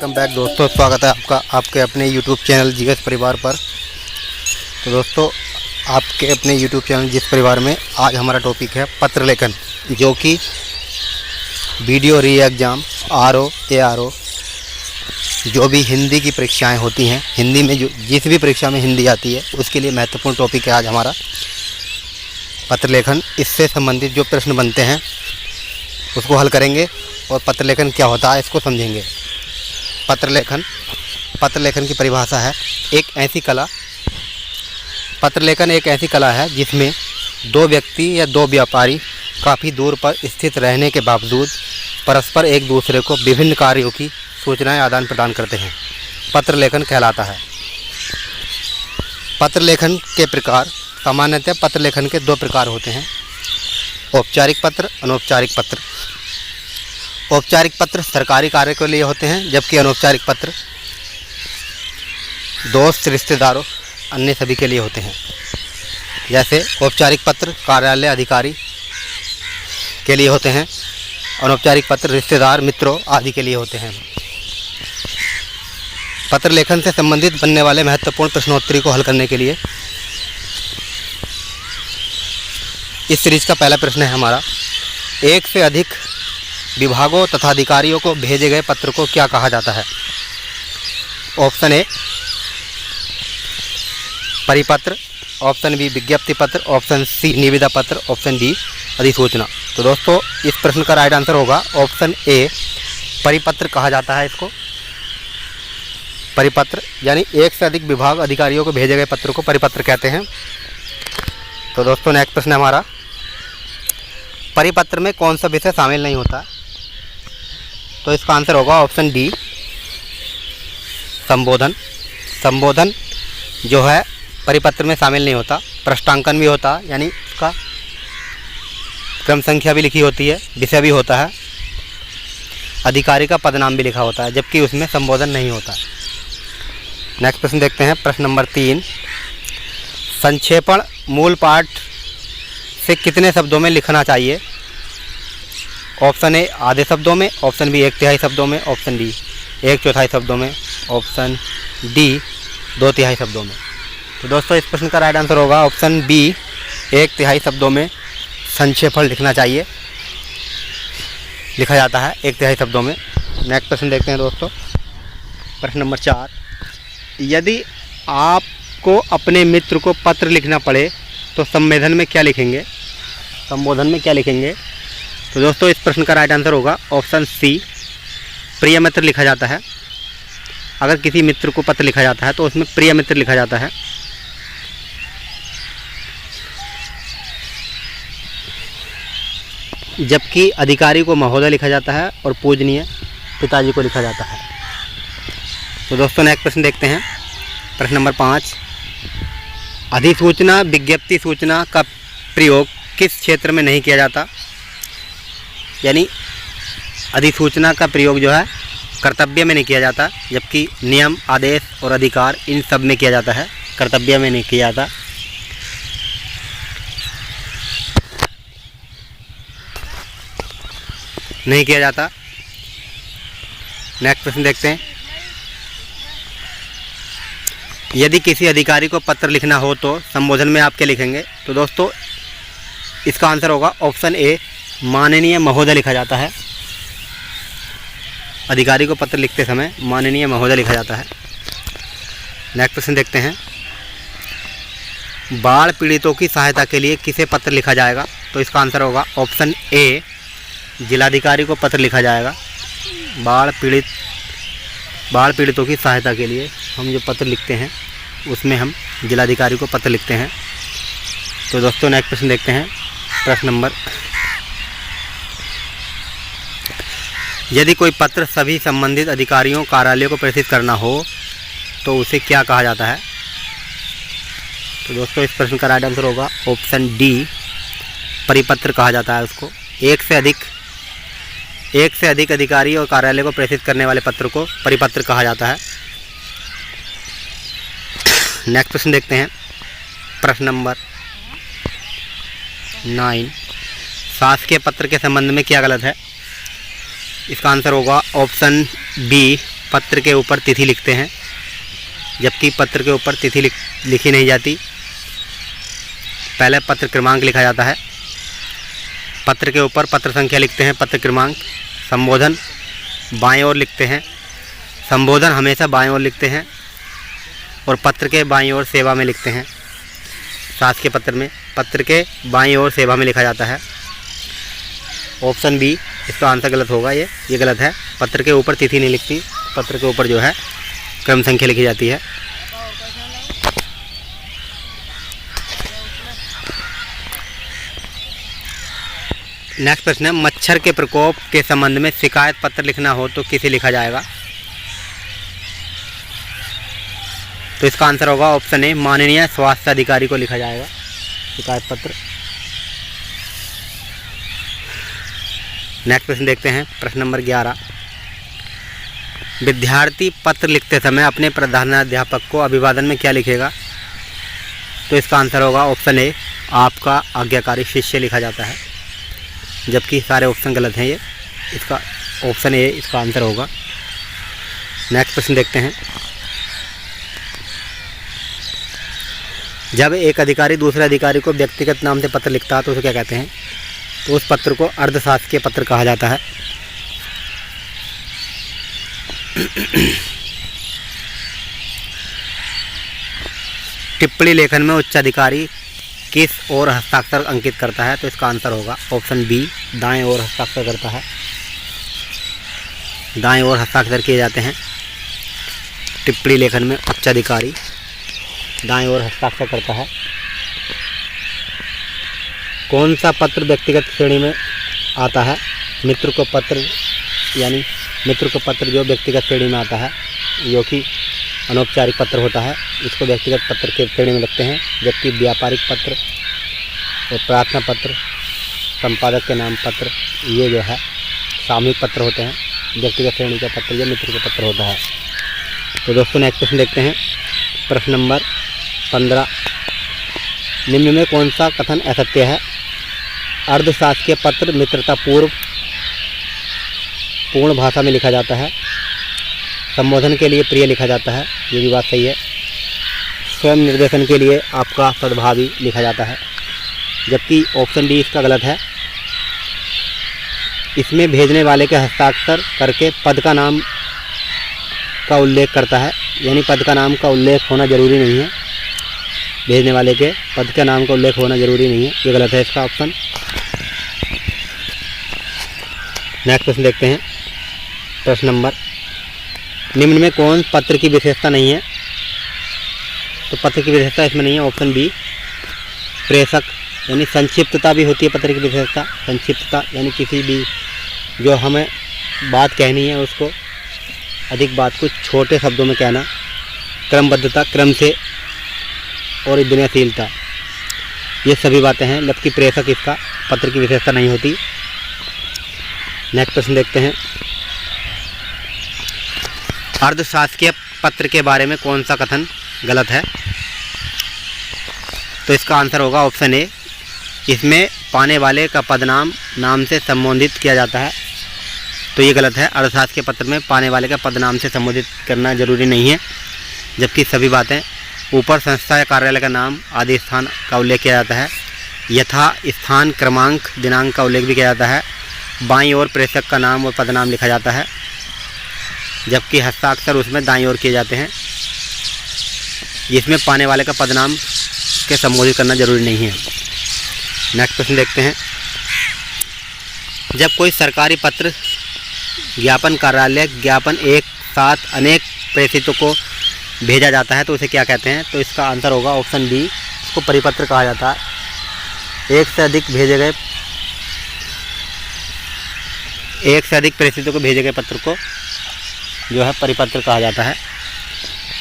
Welcome back दोस्तों, स्वागत है आपका आपके अपने यूट्यूब चैनल जीएस परिवार पर। तो दोस्तों, आपके अपने यूट्यूब चैनल जीएस परिवार में आज हमारा टॉपिक है पत्र लेखन, जो कि वीडियो री एग्ज़ाम आरओ एआरओ जो भी हिंदी की परीक्षाएं होती हैं, हिंदी में जो जिस भी परीक्षा में हिंदी आती है उसके लिए महत्वपूर्ण टॉपिक है आज हमारा पत्र लेखन। इससे संबंधित जो प्रश्न बनते हैं उसको हल करेंगे और पत्र लेखन क्या होता है इसको समझेंगे। पत्र लेखन की परिभाषा है एक ऐसी कला। पत्र लेखन एक ऐसी कला है जिसमें दो व्यक्ति या दो व्यापारी काफ़ी दूर पर स्थित रहने के बावजूद परस्पर एक दूसरे को विभिन्न कार्यों की सूचनाएं आदान प्रदान करते हैं। पत्र लेखन कहलाता है। पत्र लेखन के प्रकार सामान्यतः पत्र लेखन के दो प्रकार होते हैं, औपचारिक पत्र, अनौपचारिक पत्र। औपचारिक पत्र सरकारी कार्य के लिए होते हैं, जबकि अनौपचारिक पत्र दोस्त, रिश्तेदारों, अन्य सभी के लिए होते हैं। जैसे औपचारिक पत्र कार्यालय अधिकारी के लिए होते हैं, अनौपचारिक पत्र रिश्तेदार, मित्रों आदि के लिए होते हैं। पत्र लेखन से संबंधित बनने वाले महत्वपूर्ण प्रश्नोत्तरी को हल करने के लिए इस सीरीज का पहला प्रश्न है हमारा, एक से अधिक विभागों तथा अधिकारियों को भेजे गए पत्र को क्या कहा जाता है? ऑप्शन ए परिपत्र, ऑप्शन बी विज्ञप्ति पत्र, ऑप्शन सी निविदा पत्र, ऑप्शन डी अधिसूचना। तो दोस्तों, इस प्रश्न का राइट आंसर होगा ऑप्शन ए परिपत्र कहा जाता है इसको। परिपत्र यानी एक से अधिक विभाग अधिकारियों को भेजे गए पत्र को परिपत्र कहते हैं। तो दोस्तों, नेक्स्ट प्रश्न हमारा, परिपत्र में कौन सा विषय शामिल नहीं होता? तो इसका आंसर होगा ऑप्शन डी संबोधन। संबोधन जो है परिपत्र में शामिल नहीं होता। पृष्ठांकन भी होता है, यानी उसका क्रम संख्या भी लिखी होती है, विषय भी होता है, अधिकारी का पदनाम भी लिखा होता है, जबकि उसमें संबोधन नहीं होता। नेक्स्ट प्रश्न देखते हैं, प्रश्न नंबर 3, संक्षेपण मूल पाठ से कितने शब्दों में लिखना चाहिए? ऑप्शन ए आधे शब्दों में, ऑप्शन बी 1/3 शब्दों में, ऑप्शन डी 1/4 शब्दों में, ऑप्शन डी 2/3 शब्दों में। तो दोस्तों, इस प्रश्न का राइट आंसर होगा ऑप्शन बी 1/3 शब्दों में संक्षेपण लिखना चाहिए, लिखा जाता है 1/3 शब्दों में। नेक्स्ट प्रश्न देखते हैं दोस्तों, प्रश्न नंबर 4, यदि आपको अपने मित्र को पत्र लिखना पड़े तो संबोधन में क्या लिखेंगे? संबोधन में क्या लिखेंगे? तो दोस्तों, इस प्रश्न का राइट आंसर होगा ऑप्शन सी प्रिय मित्र लिखा जाता है। अगर किसी मित्र को पत्र लिखा जाता है तो उसमें प्रिय मित्र लिखा जाता है। जबकि अधिकारी को महोदय लिखा जाता है और पूजनीय पिताजी को लिखा जाता है। तो दोस्तों, नेक्स्ट प्रश्न देखते हैं, प्रश्न नंबर 5, अधिसूचना विज्ञप्ति सूचना का प्रयोग किस क्षेत्र में नहीं किया जाता? यानी अधिसूचना का प्रयोग जो है कर्तव्य में नहीं किया जाता, जबकि नियम, आदेश और अधिकार इन सब में किया जाता है, कर्तव्य में नहीं किया जाता। नहीं किया जाता। नेक्स्ट प्रश्न देखते हैं, यदि किसी अधिकारी को पत्र लिखना हो तो संबोधन में आप क्या लिखेंगे? तो दोस्तों, इसका आंसर होगा ऑप्शन ए माननीय महोदय लिखा जाता है। अधिकारी को पत्र लिखते समय माननीय महोदय लिखा जाता है। नेक्स्ट प्रश्न देखते हैं, बाढ़ पीड़ितों की सहायता के लिए किसे पत्र लिखा जाएगा? तो इसका आंसर होगा ऑप्शन ए जिलाधिकारी को पत्र लिखा जाएगा। बाढ़ पीड़ितों की सहायता के लिए हम जो पत्र लिखते हैं उसमें हम जिलाधिकारी को पत्र लिखते हैं। तो दोस्तों, नेक्स्ट प्रश्न देखते हैं, प्रश्न नंबर, यदि कोई पत्र सभी संबंधित अधिकारियों कार्यालयों को प्रेषित करना हो तो उसे क्या कहा जाता है? तो दोस्तों, इस प्रश्न का राइट आंसर होगा ऑप्शन डी परिपत्र कहा जाता है उसको। एक से अधिक अधिकारी और कार्यालय को प्रेषित करने वाले पत्र को परिपत्र कहा जाता है। नेक्स्ट प्रश्न देखते हैं, प्रश्न नंबर 9, शासकीय पत्र के संबंध में क्या गलत है? इसका आंसर होगा ऑप्शन बी पत्र के ऊपर तिथि लिखते हैं, जबकि पत्र के ऊपर तिथि लिखी नहीं जाती। पहले पत्र क्रमांक लिखा जाता है, पत्र के ऊपर पत्र संख्या लिखते हैं, पत्र क्रमांक। संबोधन बाएं ओर लिखते हैं, संबोधन हमेशा बाएं ओर लिखते हैं, और पत्र के बाईं ओर सेवा में लिखते हैं। शासकीय पत्र में पत्र के बाईं ओर सेवा में लिखा जाता है। ऑप्शन बी इसका आंसर गलत होगा, ये गलत है। पत्र के ऊपर तिथि नहीं लिखती, पत्र के ऊपर जो है क्रम संख्या लिखी जाती है। नेक्स्ट प्रश्न है, मच्छर के प्रकोप के संबंध में शिकायत पत्र लिखना हो तो किसे लिखा जाएगा? तो इसका आंसर होगा ऑप्शन ए, माननीय स्वास्थ्य अधिकारी को लिखा जाएगा शिकायत पत्र। नेक्स्ट प्रश्न देखते हैं, प्रश्न नंबर 11। विद्यार्थी पत्र लिखते समय अपने प्रधानाध्यापक को अभिवादन में क्या लिखेगा? तो इसका आंसर होगा ऑप्शन ए, आपका आज्ञाकारी शिष्य लिखा जाता है, जबकि सारे ऑप्शन गलत हैं। ये इसका ऑप्शन ए इसका आंसर होगा। नेक्स्ट प्रश्न देखते हैं, जब एक अधिकारी दूसरे अधिकारी को व्यक्तिगत नाम से पत्र लिखता है तो उसे क्या कहते हैं? तो उस पत्र को अर्धशासकीय पत्र कहा जाता है। टिप्पणी लेखन में उच्चाधिकारी किस ओर हस्ताक्षर अंकित करता है? तो इसका आंसर होगा ऑप्शन बी, दाएं ओर हस्ताक्षर करता है। दाएं ओर हस्ताक्षर किए जाते हैं। टिप्पणी लेखन में उच्चाधिकारी दाएं ओर हस्ताक्षर करता है। कौन सा पत्र व्यक्तिगत श्रेणी में आता है? मित्र को पत्र, यानी मित्र को पत्र जो व्यक्तिगत श्रेणी में आता है, जो कि अनौपचारिक पत्र होता है, इसको व्यक्तिगत पत्र के श्रेणी में रखते हैं। जबकि व्यापारिक पत्र और प्रार्थना पत्र, संपादक के नाम पत्र, ये जो है सामूहिक पत्र होते हैं। व्यक्तिगत श्रेणी का पत्र ये मित्र का पत्र होता है। तो दोस्तों नेक्स्ट प्रश्न देखते हैं, प्रश्न नंबर 15। निम्न में कौन सा कथन असत्य है? अर्धशासकीय पत्र मित्रता पूर्ण भाषा में लिखा जाता है। संबोधन के लिए प्रिय लिखा जाता है, ये भी बात सही है। स्वयं निर्देशन के लिए आपका सद्भावी लिखा जाता है, जबकि ऑप्शन डी इसका गलत है। इसमें भेजने वाले के हस्ताक्षर करके पद का नाम का उल्लेख करता है, यानी पद का नाम का उल्लेख होना ज़रूरी नहीं है। भेजने वाले के पद का नाम का उल्लेख होना ज़रूरी नहीं है, ये गलत है इसका ऑप्शन। नेक्स्ट प्रश्न देखते हैं, प्रश्न नंबर, निम्न में कौन पत्र की विशेषता नहीं है? तो पत्र की विशेषता इसमें नहीं है, ऑप्शन बी, प्रेषक, यानी संक्षिप्तता भी होती है पत्र की विशेषता। संक्षिप्तता यानी किसी भी जो हमें बात कहनी है उसको अधिक बात को छोटे शब्दों में कहना। क्रमबद्धता, क्रम से, और विनयशीलता, ये सभी बातें हैं, जबकि प्रेषक इसका पत्र की विशेषता नहीं होती। नेक्स्ट प्रश्न देखते हैं, अर्धशासकीय पत्र के बारे में कौन सा कथन गलत है? तो इसका आंसर होगा ऑप्शन ए, इसमें पाने वाले का पदनाम नाम से संबोधित किया जाता है, तो ये गलत है। अर्धशासकीय पत्र में पाने वाले का पदनाम से संबोधित करना जरूरी नहीं है, जबकि सभी बातें ऊपर संस्था या कार्यालय का नाम आदि स्थान का उल्लेख किया जाता है। यथा स्थान, क्रमांक, दिनांक का उल्लेख भी किया जाता है। बाईं ओर प्रेषक का नाम और पदनाम लिखा जाता है, जबकि हस्ताक्षर उसमें दाईं ओर किए जाते हैं। जिसमें पाने वाले का पदनाम के संबोधित करना जरूरी नहीं है। नेक्स्ट प्रश्न देखते हैं, जब कोई सरकारी पत्र, ज्ञापन, कार्यालय ज्ञापन एक साथ अनेक प्रेषितों को भेजा जाता है तो उसे क्या कहते हैं? तो इसका आंसर होगा ऑप्शन बी, इसको परिपत्र कहा जाता है। एक से अधिक प्रेषितों को भेजे गए पत्र को जो है परिपत्र कहा जाता है।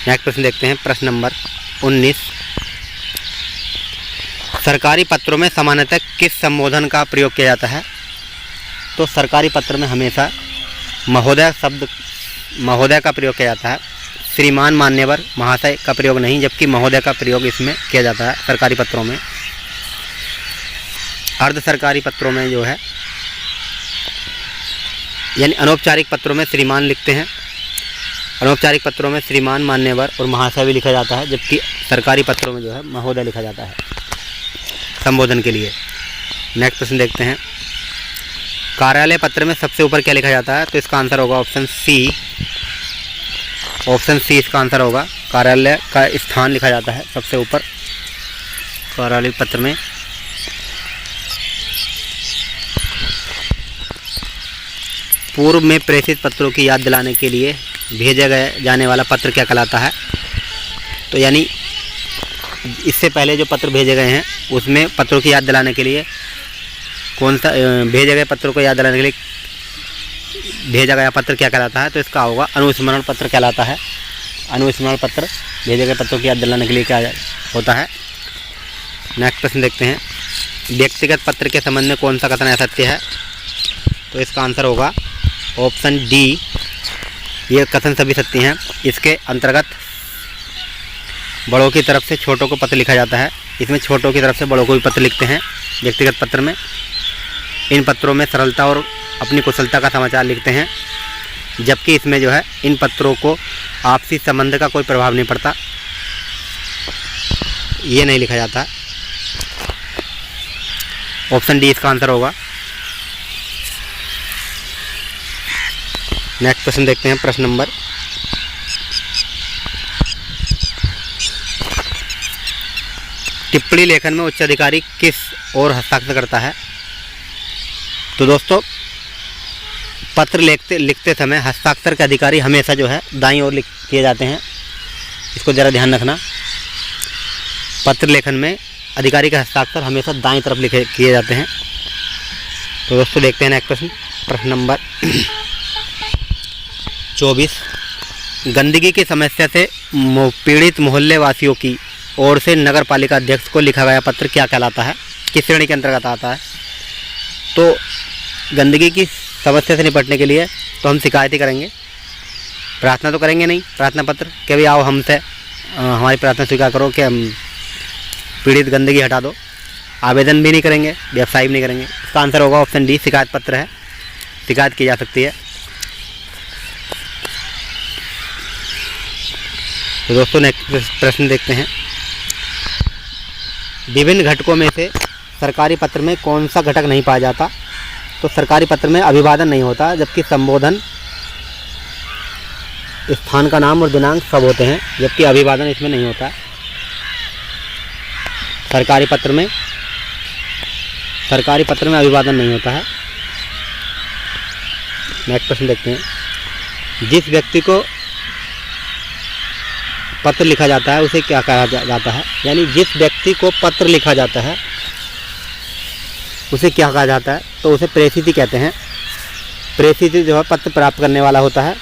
नेक्स्ट प्रश्न देखते हैं, प्रश्न नंबर 19। सरकारी पत्रों में सामान्यतः किस संबोधन का प्रयोग किया जाता है? तो सरकारी पत्र में हमेशा महोदय का प्रयोग किया जाता है। श्रीमान, मान्यवर, महाशय का प्रयोग नहीं, जबकि महोदय का प्रयोग इसमें किया जाता है सरकारी पत्रों में। अर्ध सरकारी पत्रों में जो है, यानी अनौपचारिक पत्रों में श्रीमान लिखते हैं, अनौपचारिक पत्रों में श्रीमान, मान्यवर और महाशय भी लिखा जाता है, जबकि सरकारी पत्रों में जो है महोदय लिखा जाता है संबोधन के लिए। नेक्स्ट प्रश्न देखते हैं, कार्यालय पत्र में सबसे ऊपर क्या लिखा जाता है? तो इसका आंसर होगा ऑप्शन सी। ऑप्शन सी इसका आंसर होगा। कार्यालय का स्थान लिखा जाता है सबसे ऊपर कार्यालय पत्र में। पूर्व में प्रेषित पत्रों की याद दिलाने के लिए भेजा जाने वाला पत्र क्या कहलाता है? तो यानी इससे पहले जो पत्र भेजे गए हैं उसमें पत्रों की याद दिलाने के लिए कौन सा भेजे गए पत्रों को याद दिलाने के लिए भेजा गया पत्र क्या कहलाता है? तो इसका होगा अनुस्मरण पत्र कहलाता है। अनुस्मरण पत्र भेजे गए पत्रों की याद दिलाने के लिए क्या होता है। नेक्स्ट प्रश्न देखते हैं, व्यक्तिगत पत्र के संबंध में कौन सा कथन असत्य है? तो इसका आंसर होगा ऑप्शन डी। ये कथन सभी सत्य हैं। इसके अंतर्गत बड़ों की तरफ से छोटों को पत्र लिखा जाता है। इसमें छोटों की तरफ से बड़ों को भी पत्र लिखते हैं व्यक्तिगत पत्र में। इन पत्रों में सरलता और अपनी कुशलता का समाचार लिखते हैं, जबकि इसमें जो है इन पत्रों को आपसी संबंध का कोई प्रभाव नहीं पड़ता, ये नहीं लिखा जाता। ऑप्शन डी इसका आंसर होगा। नेक्स्ट प्रश्न देखते हैं, प्रश्न नंबर 5। टिप्पणी लेखन में उच्च अधिकारी किस ओर हस्ताक्षर करता है? तो दोस्तों पत्र लिखते समय हस्ताक्षर के अधिकारी हमेशा जो है दाईं ओर किए जाते हैं, इसको ज़रा ध्यान रखना। पत्र लेखन में अधिकारी का हस्ताक्षर हमेशा दाईं तरफ किए जाते हैं। तो दोस्तों देखते हैं नेक्स्ट प्रश्न, प्रश्न नंबर 24। गंदगी की समस्या से पीड़ित मोहल्ले वासियों की ओर से नगर पालिका अध्यक्ष को लिखा गया पत्र क्या कहलाता है? किस श्रेणी के अंतर्गत आता है? तो गंदगी की समस्या से निपटने के लिए तो हम शिकायत ही करेंगे, प्रार्थना तो करेंगे नहीं। प्रार्थना पत्र कि भाई आओ हमसे हमारी प्रार्थना स्वीकार करो कि हम पीड़ित गंदगी हटा दो। आवेदन भी नहीं करेंगे, व्यवसाय भी नहीं करेंगे। इसका आंसर होगा ऑप्शन डी, शिकायत पत्र है, शिकायत की जा सकती है। तो दोस्तों नेक्स्ट प्रश्न देखते हैं, विभिन्न घटकों में से सरकारी पत्र में कौन सा घटक नहीं पाया जाता? तो सरकारी पत्र में अभिवादन नहीं होता, जबकि संबोधन, स्थान का नाम और दिनांक सब होते हैं, जबकि अभिवादन इसमें नहीं होता। सरकारी पत्र में अभिवादन नहीं होता है। नेक्स्ट प्रश्न देखते हैं, जिस व्यक्ति को पत्र लिखा जाता है उसे क्या कहा जाता है? यानी जिस व्यक्ति को पत्र लिखा जाता है उसे क्या कहा जाता है? तो उसे प्रेषित कहते हैं। प्रेषित जो है पत्र प्राप्त करने वाला होता है,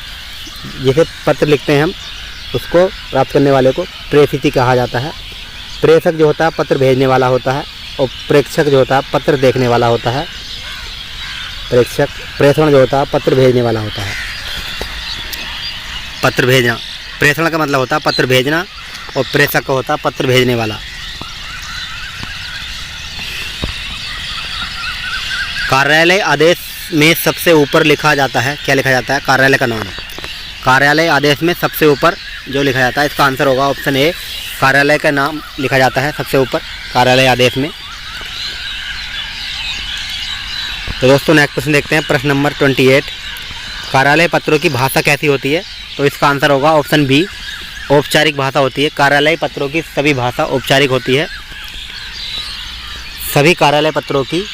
जिसे पत्र लिखते हैं हम उसको प्राप्त करने वाले को प्रेषित कहा जाता है। प्रेषक जो होता है पत्र भेजने वाला होता है, और प्रेक्षक जो होता है पत्र देखने वाला होता है। प्रेषण जो होता है पत्र भेजने वाला होता है। पत्र भेजना, प्रेषण का मतलब होता है पत्र भेजना, और प्रेषक का होता है पत्र भेजने वाला। कार्यालय आदेश में सबसे ऊपर लिखा जाता है, क्या लिखा जाता है? कार्यालय का नाम। कार्यालय आदेश में सबसे ऊपर जो लिखा जाता है, इसका आंसर होगा ऑप्शन ए, कार्यालय का नाम लिखा जाता है सबसे ऊपर कार्यालय आदेश में। तो दोस्तों नेक्स्ट प्रश्न देखते हैं, प्रश्न नंबर 28। कार्यालय पत्रों की भाषा कैसी होती है? तो इसका आंसर होगा ऑप्शन बी, औपचारिक भाषा होती है। कार्यालय पत्रों की सभी भाषा औपचारिक होती है। सभी कार्यालय पत्रों की,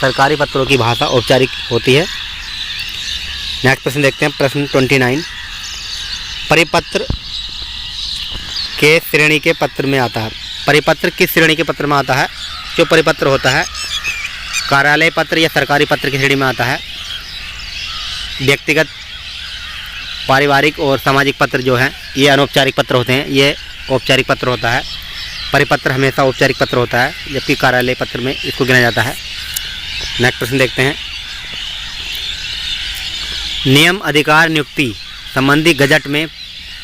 सरकारी पत्रों की भाषा औपचारिक होती है। नेक्स्ट प्रश्न देखते हैं, प्रश्न 29। परिपत्र के श्रेणी के पत्र में आता है। परिपत्र किस श्रेणी के पत्र में आता है? जो परिपत्र होता है कार्यालय पत्र या सरकारी पत्र की श्रेणी में आता है। व्यक्तिगत, पारिवारिक और सामाजिक पत्र जो हैं ये अनौपचारिक पत्र होते हैं, ये औपचारिक पत्र होता है। परिपत्र हमेशा औपचारिक पत्र होता है, जबकि कार्यालय पत्र में इसको गिना जाता है। नेक्स्ट प्रश्न देखते हैं, नियम, अधिकार, नियुक्ति संबंधी गजट में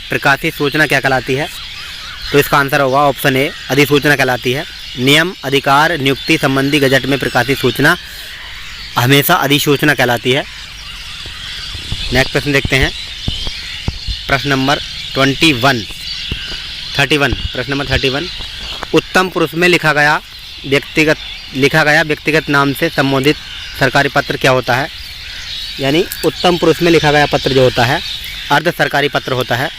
प्रकाशित सूचना क्या कहलाती है? तो इसका आंसर होगा ऑप्शन ए, अधिसूचना कहलाती है। नियम, अधिकार, नियुक्ति संबंधी गजट में प्रकाशित सूचना हमेशा अधिसूचना कहलाती है। नेक्स्ट प्रश्न देखते हैं, प्रश्न नंबर 31 प्रश्न नंबर 31 उत्तम पुरुष में लिखा गया व्यक्तिगत नाम से संबोधित सरकारी पत्र क्या होता है। यानी उत्तम पुरुष में लिखा गया पत्र जो होता है अर्ध सरकारी पत्र होता है।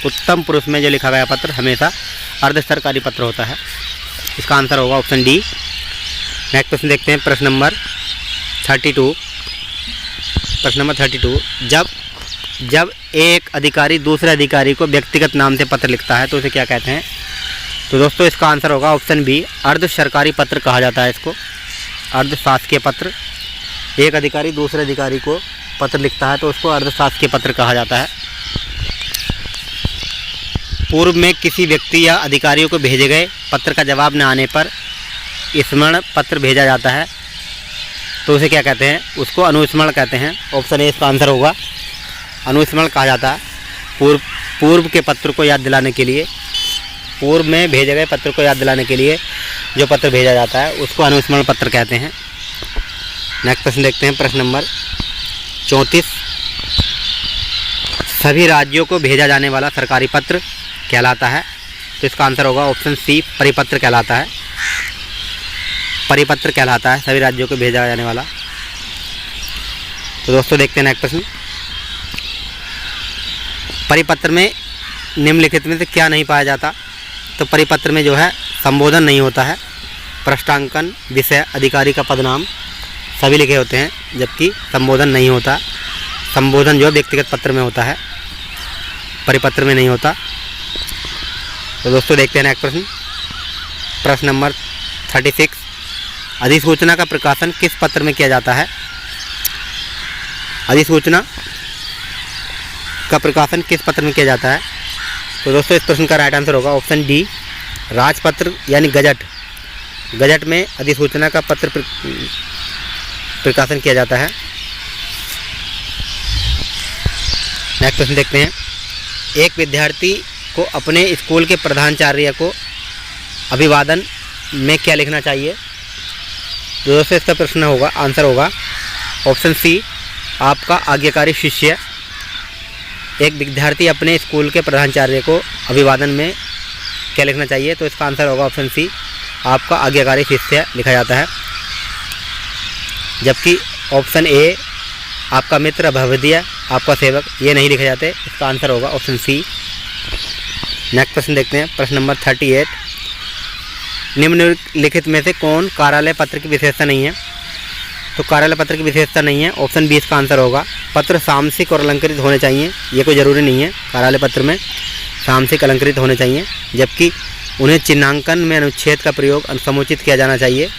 उत्तम पुरुष में जो लिखा गया पत्र हमेशा अर्ध सरकारी पत्र होता है। इसका आंसर होगा ऑप्शन डी। नेक्स्ट प्रश्न देखते हैं प्रश्न नंबर 32। प्रश्न नंबर 32 जब एक अधिकारी दूसरे अधिकारी को व्यक्तिगत नाम से पत्र लिखता है तो उसे क्या कहते हैं। तो दोस्तों इसका आंसर होगा ऑप्शन बी, अर्ध सरकारी पत्र कहा जाता है इसको, अर्ध शासकीय पत्र। एक अधिकारी दूसरे अधिकारी को पत्र लिखता है तो उसको अर्ध शासकीय पत्र कहा जाता है। पूर्व में किसी व्यक्ति या अधिकारियों को भेजे गए पत्र का जवाब न आने पर स्मरण पत्र भेजा जाता है तो उसे क्या कहते हैं, उसको अनुस्मरण कहते हैं। ऑप्शन ए इसका आंसर होगा, अनुस्मरण कहा जाता है। पूर्व के पत्र को याद दिलाने के लिए, पूर्व में भेजे गए पत्र को याद दिलाने के लिए जो पत्र भेजा जाता है उसको अनुस्मरण पत्र कहते हैं। नेक्स्ट प्रश्न देखते हैं प्रश्न नंबर 34 सभी राज्यों को भेजा जाने वाला सरकारी पत्र कहलाता है। तो इसका आंसर होगा ऑप्शन सी, परिपत्र कहलाता है। परिपत्र कहलाता है सभी राज्यों को भेजा जाने वाला। तो दोस्तों देखते हैं नेक्स्ट प्रश्न। परिपत्र में निम्नलिखित में से क्या नहीं पाया जाता। तो परिपत्र में जो है संबोधन नहीं होता है, पृष्ठांकन, विषय, अधिकारी का पदनाम सभी लिखे होते हैं, जबकि संबोधन नहीं होता। संबोधन जो व्यक्तिगत पत्र में होता है, परिपत्र में नहीं होता। तो दोस्तों देखते हैं नेक्स्ट प्रश्न। प्रश्न नंबर 36 अधिसूचना का प्रकाशन किस पत्र में किया जाता है। अधिसूचना का प्रकाशन किस पत्र में किया जाता है। तो दोस्तों इस प्रश्न का राइट आंसर होगा ऑप्शन डी, राजपत्र यानी गजट। गजट में अधिसूचना का पत्र प्रकाशन किया जाता है। नेक्स्ट प्रश्न देखते हैं। एक विद्यार्थी को अपने स्कूल के प्रधानाचार्य को अभिवादन में क्या लिखना चाहिए। तो दोस्तों इसका प्रश्न होगा, आंसर होगा ऑप्शन सी, आपका आज्ञाकारी शिष्य। एक विद्यार्थी अपने स्कूल के प्रधानाचार्य को अभिवादन में क्या लिखना चाहिए। तो इसका आंसर होगा ऑप्शन सी, आपका आज्ञाकारी शिष्य लिखा जाता है। जबकि ऑप्शन ए, आपका मित्र, भवदीय, आपका सेवक, ये नहीं लिखे जाते। इसका आंसर होगा ऑप्शन सी। नेक्स्ट प्रश्न देखते हैं प्रश्न नंबर 38 निम्नलिखित में से कौन कार्यालय पत्र की विशेषता नहीं है। तो कार्यालय पत्र की विशेषता नहीं है, ऑप्शन बी इसका आंसर होगा। पत्र सामसिक और अलंकृत होने चाहिए, ये कोई ज़रूरी नहीं है। कार्यालय पत्र में सामसिक अलंकृत होने चाहिए, जबकि उन्हें चिन्हांकन में अनुच्छेद का प्रयोग समुचित किया जाना चाहिए।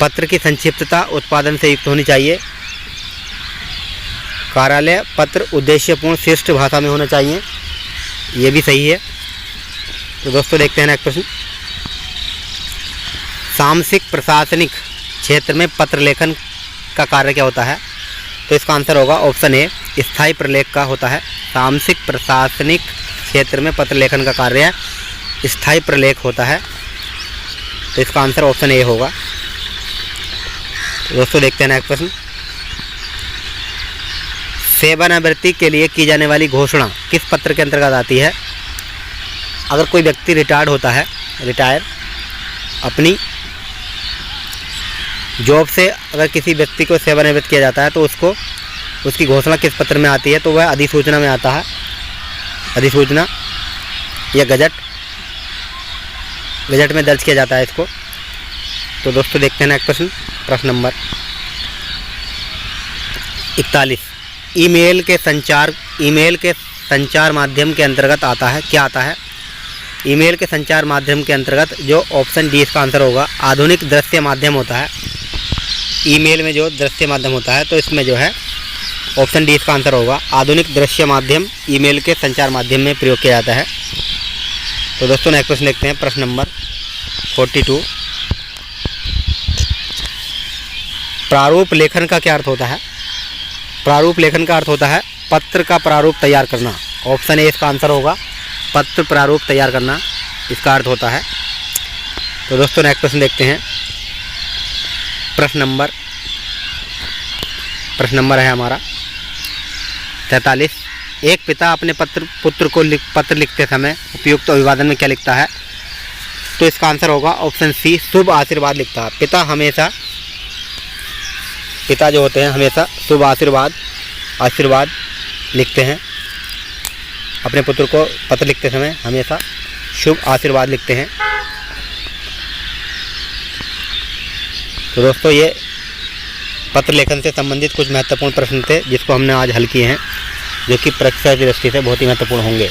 पत्र की संक्षिप्तता उत्पादन से युक्त होनी चाहिए। कार्यालय पत्र उद्देश्यपूर्ण शिष्ट भाषा में होना चाहिए, ये भी सही है। तो दोस्तों देखते हैं नेक्स्ट प्रश्न। सामसिक प्रशासनिक क्षेत्र में पत्र लेखन का कार्य क्या होता है। तो इसका आंसर होगा ऑप्शन ए, स्थायी प्रलेख का होता है। सामसिक प्रशासनिक क्षेत्र में पत्र लेखन का कार्य स्थायी प्रलेख होता है। तो इसका आंसर ऑप्शन ए होगा। तो दोस्तों देखते हैं नेक्स्ट प्रश्न। सेवानिवृत्ति के लिए की जाने वाली घोषणा किस पत्र के अंतर्गत आती है। अगर कोई व्यक्ति रिटायर्ड होता है, अपनी जॉब से अगर किसी व्यक्ति को सेवानिवृत्त किया जाता है तो उसको उसकी घोषणा किस पत्र में आती है। तो वह अधिसूचना में आता है, अधिसूचना या गजट में दर्ज किया जाता है इसको। तो दोस्तों देखते हैं नेक्स्ट प्रश्न। प्रश्न नंबर 41 ईमेल के संचार माध्यम के अंतर्गत आता है, क्या आता है। ईमेल के संचार माध्यम के अंतर्गत जो ऑप्शन डी इसका आंसर होगा, आधुनिक दृश्य माध्यम होता है। ईमेल में जो दृश्य माध्यम होता है तो इसमें जो है ऑप्शन डी इसका आंसर होगा, आधुनिक दृश्य माध्यम ईमेल के संचार माध्यम में प्रयोग किया जाता है। तो दोस्तों नेक्स्ट प्रश्न देखते हैं प्रश्न नंबर 42 प्रारूप लेखन का क्या अर्थ होता है। प्रारूप लेखन का अर्थ होता है पत्र का प्रारूप तैयार करना। ऑप्शन ए इसका आंसर होगा, पत्र प्रारूप तैयार करना इसका अर्थ होता है। तो दोस्तों नेक्स्ट प्रश्न देखते हैं। प्रश्न नंबर है हमारा 43। एक पिता अपने पुत्र को पत्र लिखते समय उपयुक्त अभिवादन में क्या लिखता है? तो इसका आंसर होगा ऑप्शन सी, शुभ आशीर्वाद लिखता है। पिता जो होते हैं हमेशा शुभ आशीर्वाद लिखते हैं। अपने पुत्र को पत्र लिखते समय हमेशा शुभ आशीर्वाद लिखते हैं। तो दोस्तों ये पत्र लेखन से संबंधित कुछ महत्वपूर्ण प्रश्न थे जिसको हमने आज हल किए हैं, जो कि परीक्षा की दृष्टि से बहुत ही महत्वपूर्ण होंगे।